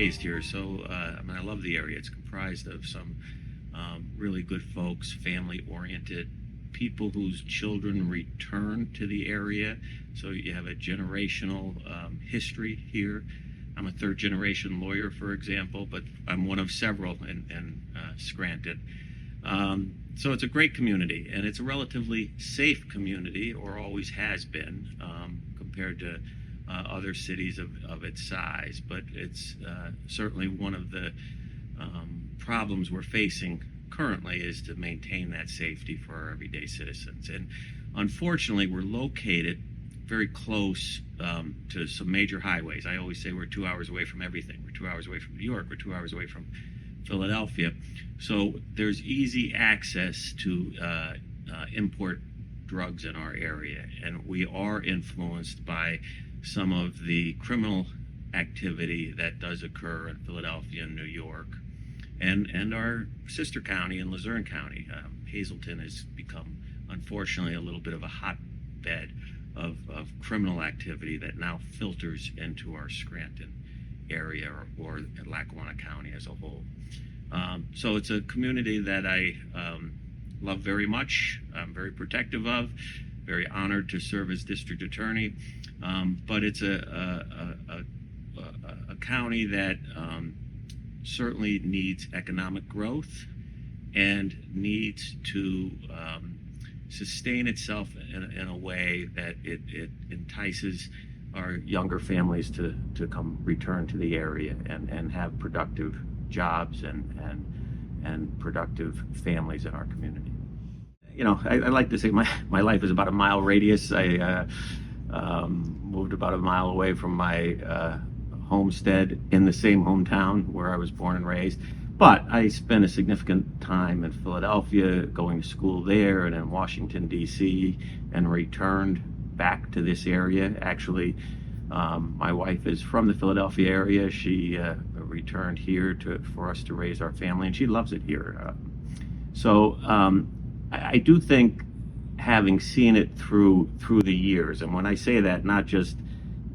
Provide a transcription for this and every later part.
raised here, so I love the area. It's comprised of some really good folks, family-oriented people whose children return to the area. So you have a generational history here. I'm a third-generation lawyer, for example, but I'm one of several in Scranton. So it's a great community, and it's a relatively safe community, or always has been, compared to other cities of its size. But it's certainly one of the problems we're facing currently is to maintain that safety for our everyday citizens. And unfortunately, we're located very close to some major highways. I always say we're 2 hours away from everything. We're 2 hours away from New York. We're 2 hours away from Philadelphia. So there's easy access to import drugs in our area. And we are influenced by some of the criminal activity that does occur in Philadelphia and New York. And our sister county in Luzerne County, Hazleton, has become, unfortunately, a little bit of a hotbed of criminal activity that now filters into our Scranton area or Lackawanna County as a whole. So it's a community that I love very much. I'm very protective of, very honored to serve as district attorney. But it's a county that certainly needs economic growth and needs to sustain itself in a way that it entices our younger families to come return to the area and have productive jobs and productive families in our community. You know, I like to say my life is about a mile radius. I moved about a mile away from my homestead in the same hometown where I was born and raised. But I spent a significant time in Philadelphia, going to school there, and in Washington, D.C., and returned back to this area. Actually, my wife is from the Philadelphia area. She returned here for us to raise our family, and she loves it here. So I do think, having seen it through the years, and when I say that, not just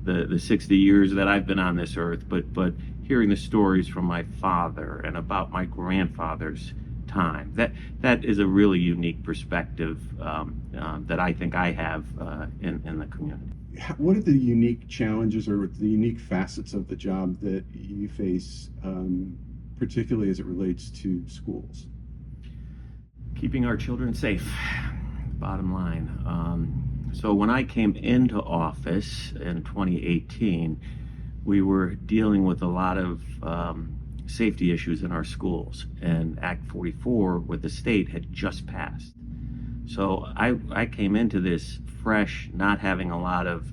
the 60 years that I've been on this earth, but hearing the stories from my father and about my grandfather's time, that is a really unique perspective that I think I have in the community. What are the unique challenges or the unique facets of the job that you face, particularly as it relates to schools? Keeping our children safe, bottom line. So when I came into office in 2018, we were dealing with a lot of safety issues in our schools, and Act 44 with the state had just passed. So I came into this fresh, not having a lot of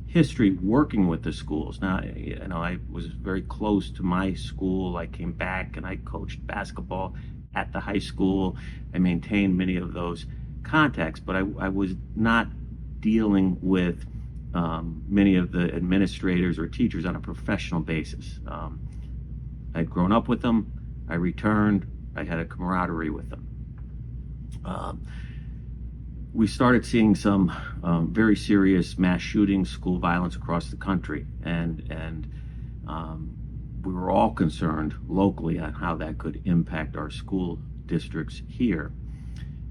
history working with the schools. Now, you know, I was very close to my school. I came back and I coached basketball at the high school. I maintained many of those contacts, but I was not dealing with many of the administrators or teachers on a professional basis. I'd grown up with them. I returned. I had a camaraderie with them. We started seeing some very serious mass shootings, school violence across the country, and we were all concerned locally on how that could impact our school districts here.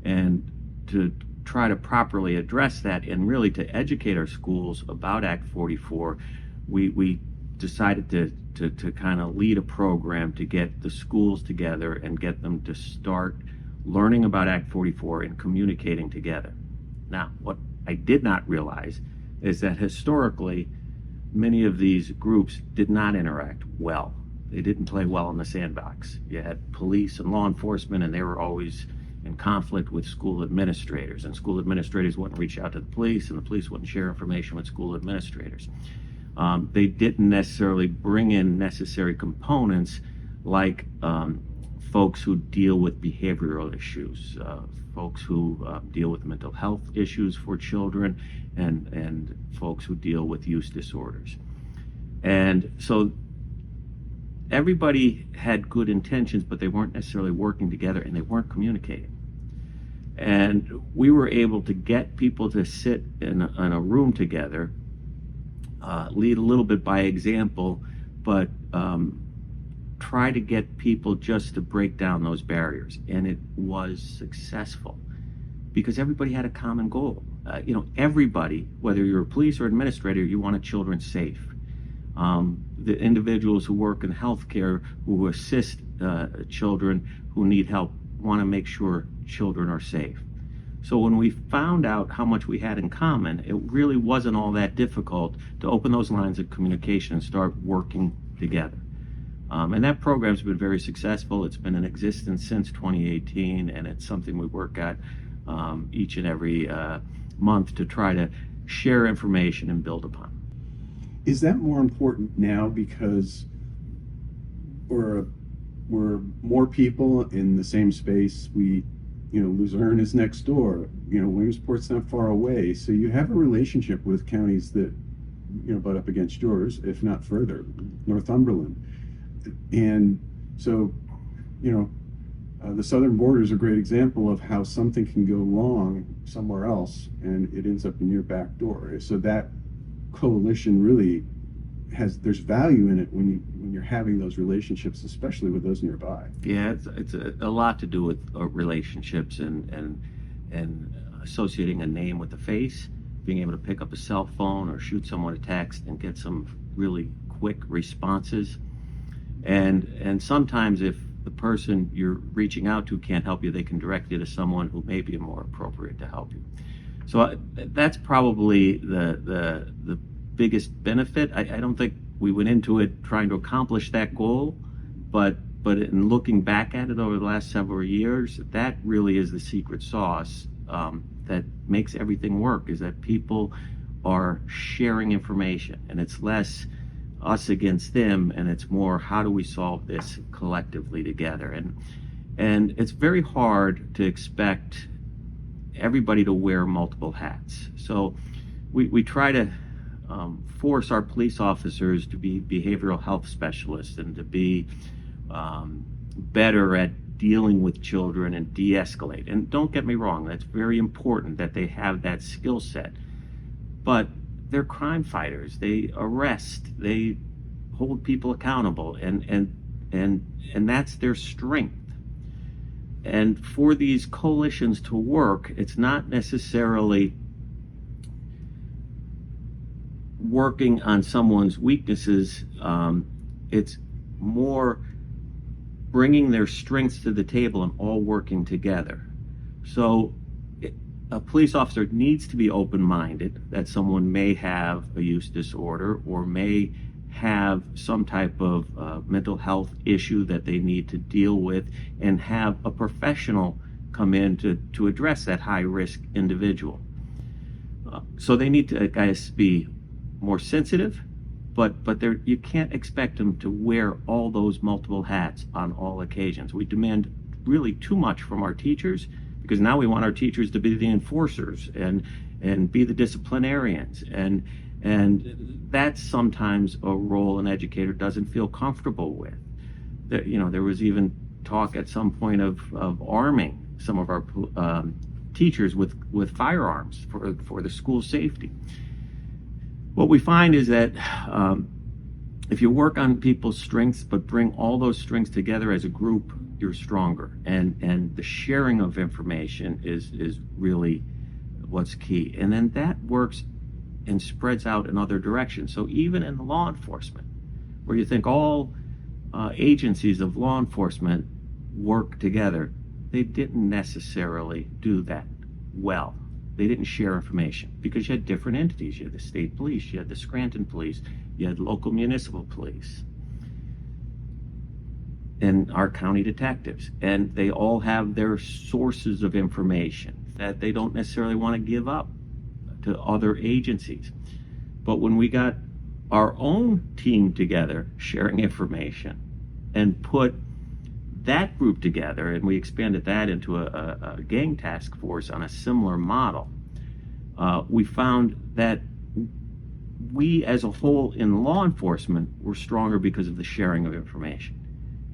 And to try to properly address that and really to educate our schools about Act 44, we decided to kind of lead a program to get the schools together and get them to start learning about Act 44 and communicating together. Now, what I did not realize is that historically, many of these groups did not interact well. They didn't play well in the sandbox. You had police and law enforcement, and they were always in conflict with school administrators, and school administrators wouldn't reach out to the police, and the police wouldn't share information with school administrators. They didn't necessarily bring in necessary components like folks who deal with behavioral issues, folks who deal with mental health issues for children, and folks who deal with use disorders. And so everybody had good intentions, but they weren't necessarily working together, and they weren't communicating. And we were able to get people to sit in a room together, lead a little bit by example, but try to get people just to break down those barriers. And it was successful because everybody had a common goal. Everybody, whether you're a police or administrator, you want children safe. The individuals who work in healthcare, who assist children who need help, want to make sure children are safe. So when we found out how much we had in common, it really wasn't all that difficult to open those lines of communication and start working together. And that program's been very successful. It's been in existence since 2018, and it's something we work at each and every month to try to share information and build upon. Is that more important now because we're more people in the same space? Luzerne is next door. Williamsport's not far away. So you have a relationship with counties that, butt up against yours, if not further, Northumberland. And so, the southern border is a great example of how something can go wrong somewhere else and it ends up in your back door. So that coalition really there's value in it when you're having those relationships, especially with those nearby. Yeah, it's a lot to do with relationships and associating a name with a face, being able to pick up a cell phone or shoot someone a text and get some really quick responses. And sometimes if the person you're reaching out to can't help you, they can direct you to someone who may be more appropriate to help you. So that's probably the biggest benefit. I don't think we went into it trying to accomplish that goal, but in looking back at it over the last several years, that really is the secret sauce that makes everything work, is that people are sharing information, and it's less us against them, and it's more how do we solve this collectively together. And it's very hard to expect everybody to wear multiple hats. So we try to force our police officers to be behavioral health specialists and to be better at dealing with children and de-escalate. And don't get me wrong, that's very important that they have that skill set. But they're crime fighters. They arrest. They hold people accountable, and that's their strength. And for these coalitions to work, it's not necessarily working on someone's weaknesses. It's more bringing their strengths to the table and all working together. So a police officer needs to be open-minded that someone may have a use disorder or may have some type of mental health issue that they need to deal with, and have a professional come in to address that high-risk individual. So they need to, guys, be more sensitive, but you can't expect them to wear all those multiple hats on all occasions. We demand really too much from our teachers, because now we want our teachers to be the enforcers and be the disciplinarians, and that's sometimes a role an educator doesn't feel comfortable with. There was even talk at some point of arming some of our teachers with firearms for the school safety. What we find is that if you work on people's strengths but bring all those strengths together as a group, you're stronger. And the sharing of information is really what's key. And then that works and spreads out in other directions. So even in law enforcement, where you think all agencies of law enforcement work together, they didn't necessarily do that well. They didn't share information because you had different entities. You had the state police, you had the Scranton police, you had local municipal police, and our county detectives. And they all have their sources of information that they don't necessarily want to give up to other agencies. But when we got our own team together sharing information and put that group together, and we expanded that into a gang task force on a similar model, we found that we as a whole in law enforcement were stronger because of the sharing of information.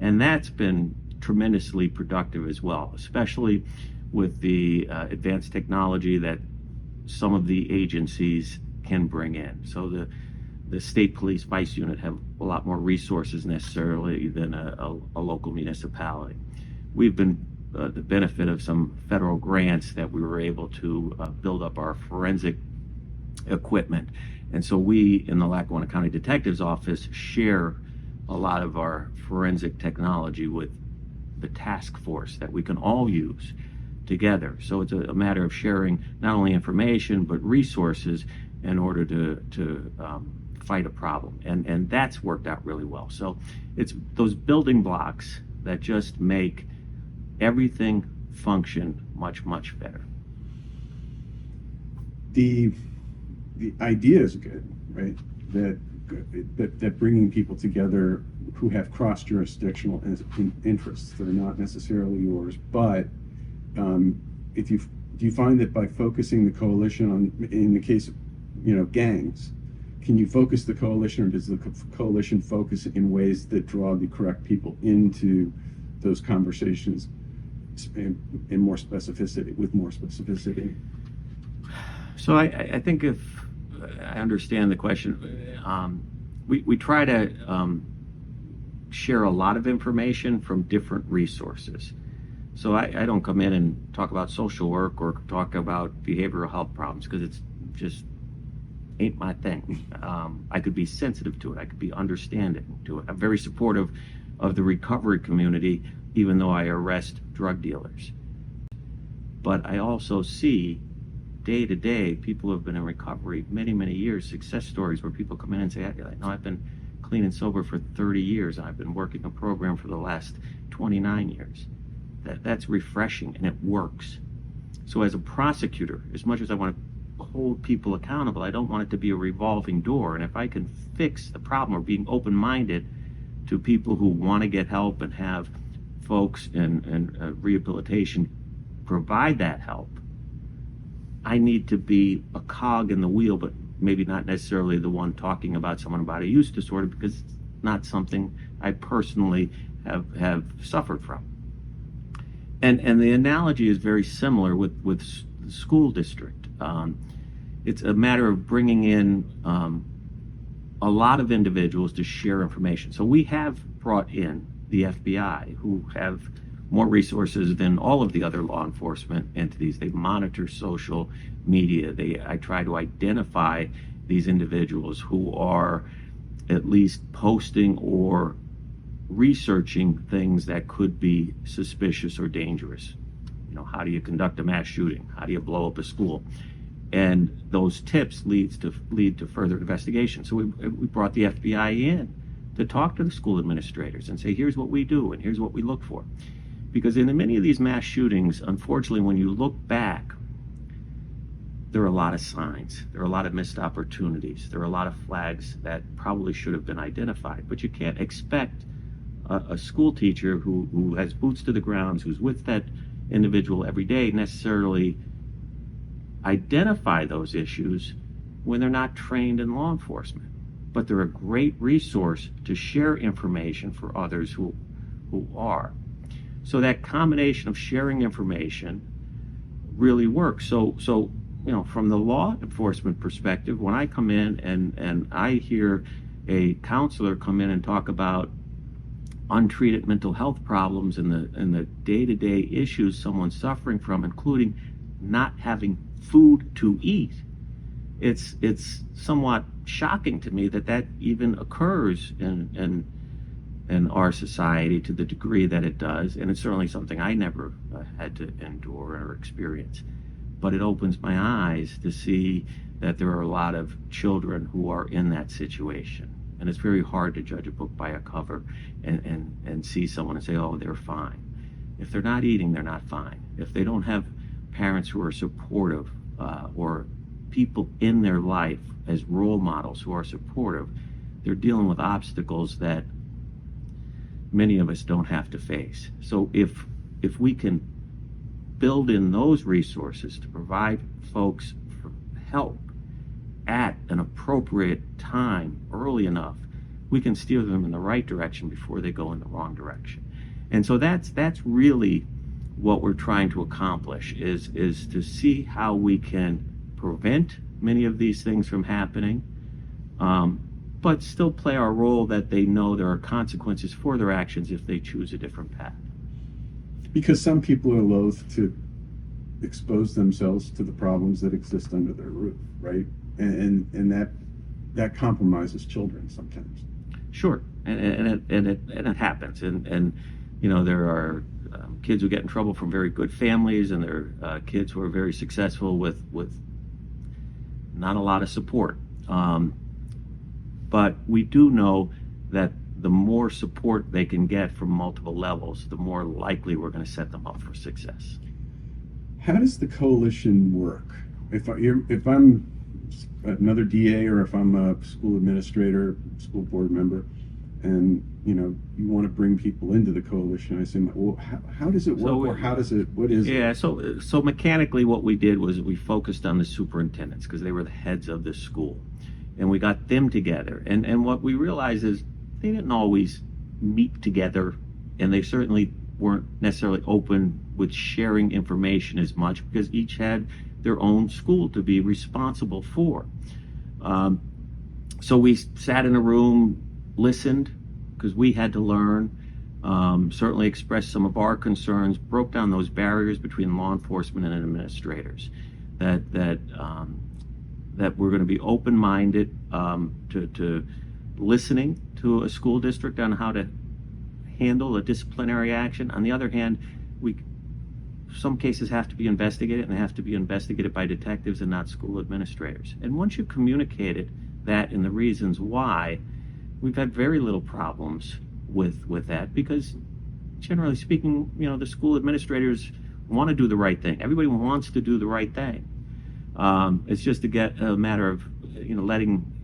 And that's been tremendously productive as well, especially with the advanced technology that some of the agencies can bring in. So the state police vice unit have a lot more resources necessarily than a local municipality. We've been the benefit of some federal grants that we were able to build up our forensic equipment. And so we in the Lackawanna County Detective's Office share a lot of our forensic technology with the task force that we can all use together. So it's a matter of sharing not only information but resources in order to fight a problem. And that's worked out really well. So it's those building blocks that just make everything function much, much better. The idea is good, right? That bringing people together who have cross-jurisdictional interests that are not necessarily yours, but do you find that by focusing the coalition on, in the case of gangs, can you focus the coalition, or does the coalition focus in ways that draw the correct people into those conversations in more specificity, with more specificity? So I think if I understand the question, we try to share a lot of information from different resources. So I don't come in and talk about social work or talk about behavioral health problems, because it's just ain't my thing. I could be sensitive to it. I could be understanding to it. I'm very supportive of the recovery community, even though I arrest drug dealers. But I also see day to day people who have been in recovery many, many years, success stories where people come in and say, I've been clean and sober for 30 years. I've been working a program for the last 29 years. That's refreshing, and it works. So as a prosecutor, as much as I want to hold people accountable, I don't want it to be a revolving door. And if I can fix the problem, or being open-minded to people who want to get help and have folks in rehabilitation provide that help, I need to be a cog in the wheel, but maybe not necessarily the one talking about someone about a use disorder, because it's not something I personally have suffered from. And the analogy is very similar with the school district. It's a matter of bringing in a lot of individuals to share information. So we have brought in the FBI, who have more resources than all of the other law enforcement entities. They monitor social media. I try to identify these individuals who are at least posting or researching things that could be suspicious or dangerous. How do you conduct a mass shooting? How do you blow up a school? And those tips lead to further investigation. So we brought the FBI in to talk to the school administrators and say, here's what we do and here's what we look for. Because in many of these mass shootings, unfortunately, when you look back, there are a lot of signs. There are a lot of missed opportunities. There are a lot of flags that probably should have been identified. But you can't expect a school teacher who has boots to the ground, who's with that individual every day, necessarily identify those issues when they're not trained in law enforcement. But they're a great resource to share information for others who are. So that combination of sharing information really works. So from the law enforcement perspective, when I come in and I hear a counselor come in and talk about untreated mental health problems and the day-to-day issues someone's suffering from, including not having food to eat, it's somewhat shocking to me that even occurs in our society to the degree that it does. And it's certainly something I never had to endure or experience. But it opens my eyes to see that there are a lot of children who are in that situation. And it's very hard to judge a book by a cover and see someone and say, oh, they're fine. If they're not eating, they're not fine. If they don't have parents who are supportive or people in their life as role models who are supportive, they're dealing with obstacles that many of us don't have to face. So if we can build in those resources to provide folks help at an appropriate time early enough, we can steer them in the right direction before they go in the wrong direction. And so that's really what we're trying to accomplish, is to see how we can prevent many of these things from happening, but still play our role that they know there are consequences for their actions if they choose a different path. Because some people are loath to expose themselves to the problems that exist under their roof, right? And that compromises children sometimes. Sure, and it happens, and there are kids who get in trouble from very good families, and there are kids who are very successful with not a lot of support. But we do know that the more support they can get from multiple levels, the more likely we're going to set them up for success. How does the coalition work? If I'm another DA, or if I'm a school administrator, school board member, and you want to bring people into the coalition, I say, well, how does it work, or what is it? Yeah, so mechanically what we did was we focused on the superintendents because they were the heads of the school, and we got them together, and what we realized is they didn't always meet together, and they certainly weren't necessarily open with sharing information as much because each had their own school to be responsible for. So we sat in a room, listened, because we had to learn, certainly expressed some of our concerns, broke down those barriers between law enforcement and administrators, that we're going to be open-minded to listening to a school district on how to handle a disciplinary action. On the other hand, some cases have to be investigated, and they have to be investigated by detectives and not school administrators. And once you communicated that and the reasons why, we've had very little problems with that, because generally speaking, the school administrators want to do the right thing. Everybody wants to do the right thing. It's just a matter of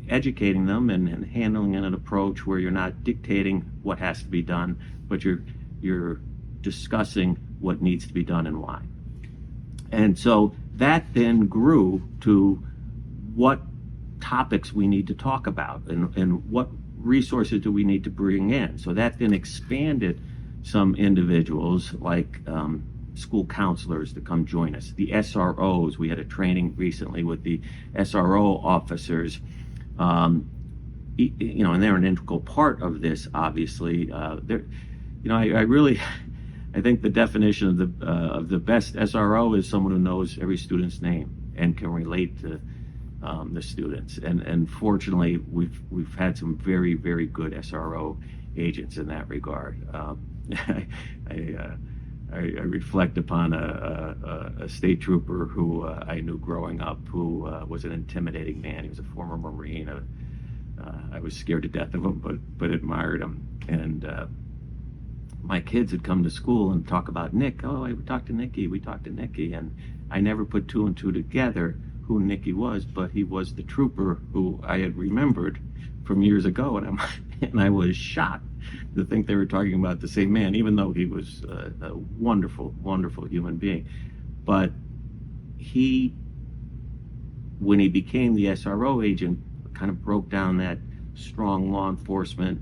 educating them and handling an approach where you're not dictating what has to be done, but you're discussing what needs to be done and why. And so that then grew to what topics we need to talk about and what resources do we need to bring in. So that then expanded some individuals like school counselors to come join us. The SROs, we had a training recently with the SRO officers, and they're an integral part of this, obviously. I think the definition of the best SRO is someone who knows every student's name and can relate to the students. And fortunately, we've had some very, very good SRO agents in that regard. I reflect upon a state trooper who I knew growing up, who was an intimidating man. He was a former Marine. I was scared to death of him, but admired him. And my kids would come to school and talk about Nick. Oh, we talked to Nicky. And I never put two and two together who Nicky was, but he was the trooper who I had remembered from years ago. And I was shocked to think they were talking about the same man, even though he was a wonderful, wonderful human being. But when he became the SRO agent, kind of broke down that strong law enforcement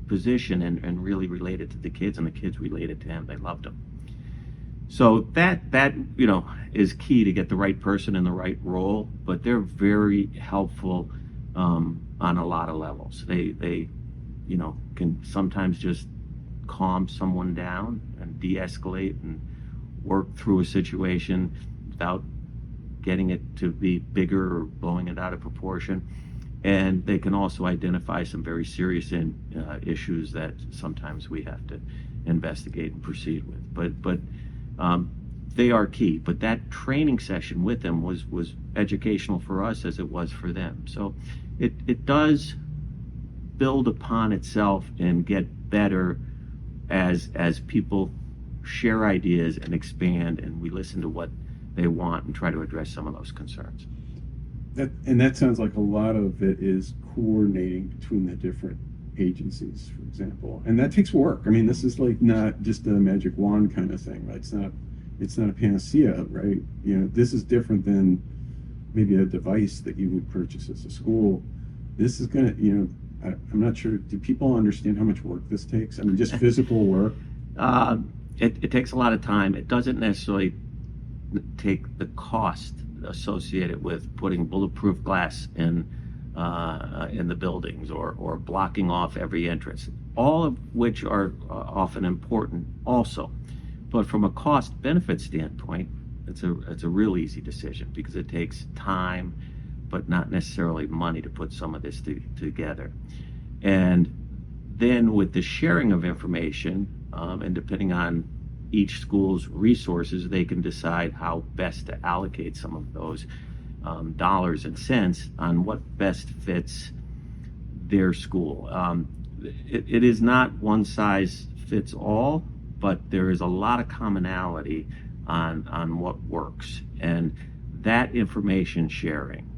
position and really related to the kids, and the kids related to him. They loved him. So that is key to get the right person in the right role, but they're very helpful on a lot of levels. They can sometimes just calm someone down and de-escalate and work through a situation without getting it to be bigger or blowing it out of proportion. And they can also identify some very serious issues that sometimes we have to investigate and proceed with. But they are key. But that training session with them was educational for us as it was for them. So it does build upon itself and get better as people share ideas and expand, and we listen to what they want and try to address some of those concerns. That sounds like a lot of it is coordinating between the different agencies, for example, and that takes work. I mean, this is like not just a magic wand kind of thing, right? It's not a panacea, right? This is different than maybe a device that you would purchase as a school. This is gonna, I'm not sure. Do people understand how much work this takes? I mean, just physical work. It takes a lot of time. It doesn't necessarily take the cost associated with putting bulletproof glass in in the buildings, or blocking off every entrance, all of which are often important also. But from a cost benefit standpoint, it's a real easy decision, because it takes time, but not necessarily money, to put some of this together. And then with the sharing of information, and depending on each school's resources, they can decide how best to allocate some of those dollars and cents on what best fits their school. It is not one size fits all, but there is a lot of commonality on what works, and that information sharing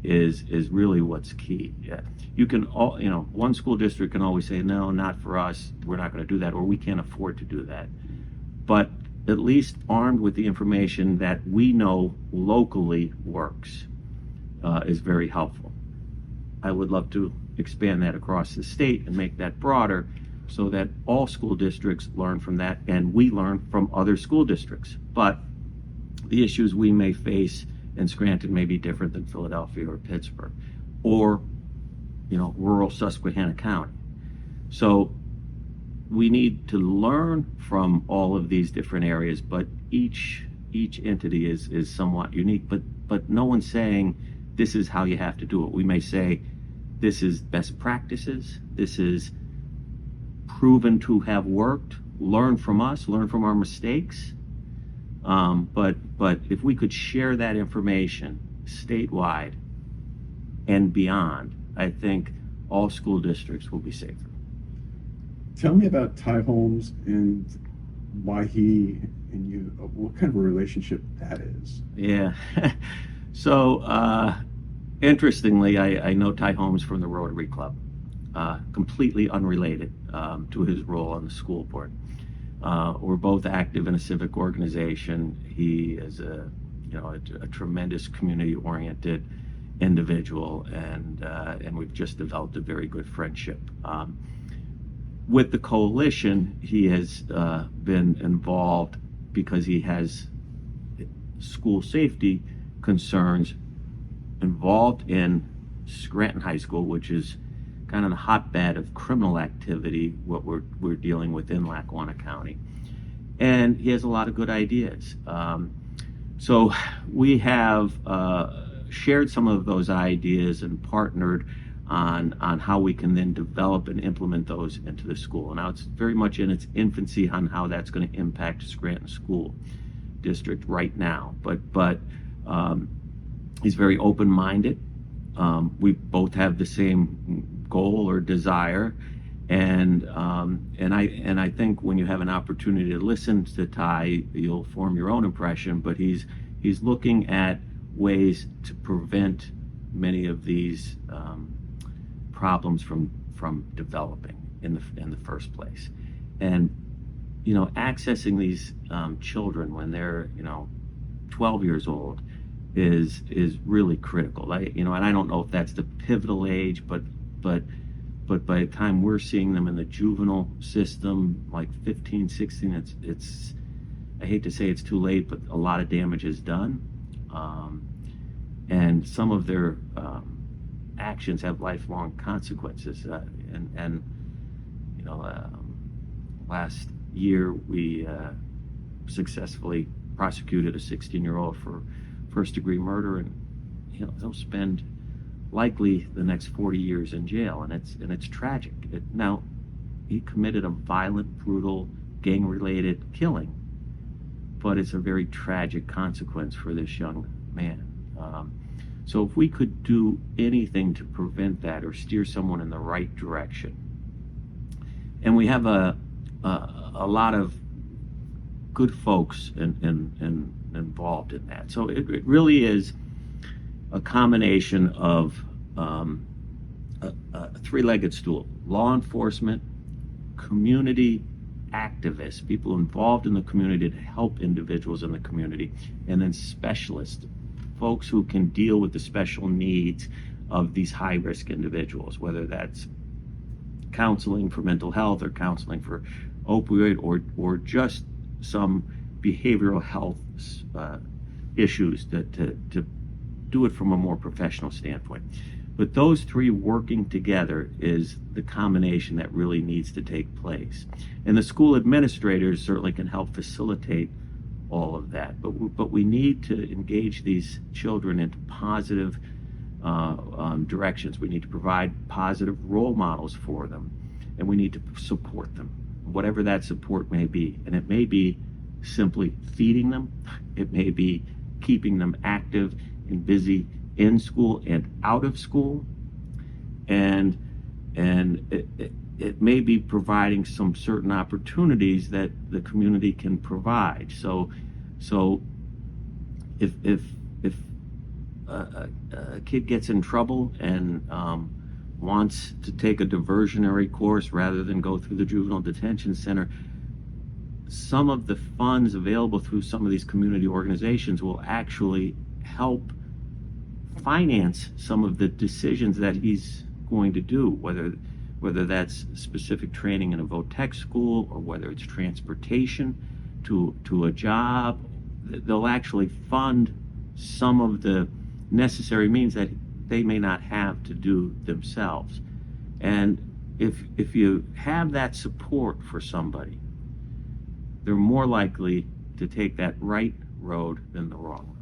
is really what's key. Yeah. You can one school district can always say, no, not for us, we're not going to do that, or we can't afford to do that. But at least armed with the information that we know locally works is very helpful. I would love to expand that across the state and make that broader, so that all school districts learn from that, and we learn from other school districts. But the issues we may face in Scranton may be different than Philadelphia or Pittsburgh, or rural Susquehanna County. So we need to learn from all of these different areas, but each entity is somewhat unique. But no one's saying this is how you have to do it. We may say this is best practices, this is proven to have worked, learn from us, learn from our mistakes. But if we could share that information statewide and beyond, I think all school districts will be safer. Tell me about Ty Holmes and why he and you, what kind of a relationship that is. Yeah. So, interestingly, I know Ty Holmes from the Rotary Club, completely unrelated to his role on the school board. We're both active in a civic organization. He is a tremendous community-oriented individual, and we've just developed a very good friendship. With the coalition, he has been involved because he has school safety concerns involved in Scranton High School, which is kind of the hotbed of criminal activity, what we're dealing with in Lackawanna County. And he has a lot of good ideas. So we have shared some of those ideas and partnered on how we can then develop and implement those into the school. Now it's very much in its infancy on how that's going to impact Scranton School District right now. But he's very open-minded. We both have the same goal or desire, and I think when you have an opportunity to listen to Ty, you'll form your own impression. But he's looking at ways to prevent many of these problems from developing in the first place. And accessing these children when they're 12 years old is really critical. And I don't know if that's the pivotal age, but by the time we're seeing them in the juvenile system, like 15, 16, it's I hate to say it's too late, but a lot of damage is done. And some of their actions have lifelong consequences. Last year we successfully prosecuted a 16-year-old for first-degree murder, and they'll spend likely the next 40 years in jail, and it's tragic. Now, he committed a violent, brutal, gang-related killing, but it's a very tragic consequence for this young man. So if we could do anything to prevent that or steer someone in the right direction, and we have a lot of good folks involved in that. So it really is a combination of a three-legged stool: law enforcement, community activists, people involved in the community to help individuals in the community, and then specialists, folks who can deal with the special needs of these high-risk individuals, whether that's counseling for mental health or counseling for opioid or just some behavioral health issues to do it from a more professional standpoint. But those three working together is the combination that really needs to take place. And the school administrators certainly can help facilitate all of that. But we need to engage these children into positive directions. We need to provide positive role models for them, and we need to support them, whatever that support may be. And it may be simply feeding them. It may be keeping them active and busy in school and out of school. And it may be providing some certain opportunities that the community can provide. So if a kid gets in trouble and wants to take a diversionary course rather than go through the juvenile detention center, some of the funds available through some of these community organizations will actually help finance some of the decisions that he's going to do, whether that's specific training in a VOTEC school or whether it's transportation to a job. They'll actually fund some of the necessary means that they may not have to do themselves. And if you have that support for somebody, they're more likely to take that right road than the wrong road.